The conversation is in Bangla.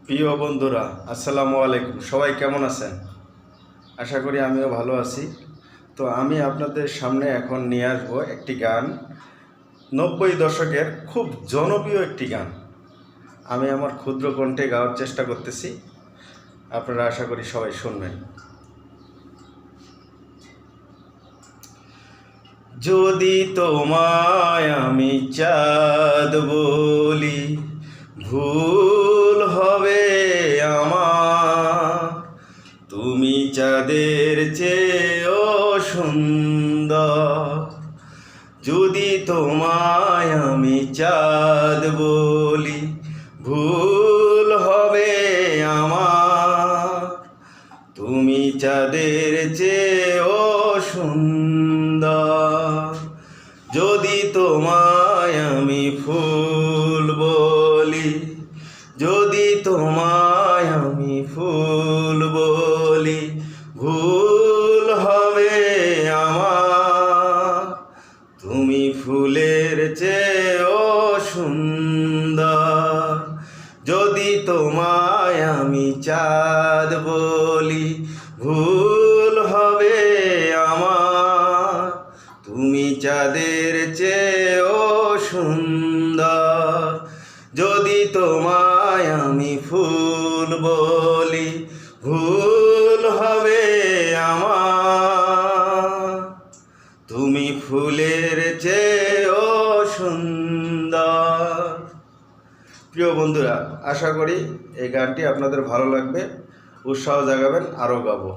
প্রিয় বন্ধুরা, আসসালামু আলাইকুম। সবাই কেমন আছেন? আশা করি আমিও ভালো আছি। তো আমি আপনাদের সামনে এখন নিয়ে আসবো একটি গান, 90 দশকের খুব জনপ্রিয় একটি গান। আমি আমার ক্ষুদ্র কণ্ঠে গাওয়ার চেষ্টা করতেছি, আপনারা আশা করি সবাই শুনবেন। যদি তোমায় আমি চাঁদ বলি, ভুল হবে আমার। তুমি চাঁদের চেয়েও সুন্দর। যদি তোমায় আমি চাঁদ বলি, ভুল হবে আমার। তুমি চাঁদের চেয়েও সুন্দর। যদি তোমায় আমি ফুল বলি, যদি তোমায় আমি ফুল বলি, ভুল হবে আমার। তুমি ফুলের চেয়েও সুন্দর। যদি তোমায় আমি চাঁদ বলি, ভুল হবে আমার। তুমি চাঁদের চেয়েও সুন্দর। যদি তোমায় আমি ফুল বলি, ভুল হবে আমার। তুমি ফুলের চেয়েও সুন্দর। প্রিয় বন্ধুরা, আশা করি এই গানটি আপনাদের ভালো লাগবে, উৎসাহ জাগাবেন, আরও গাবো।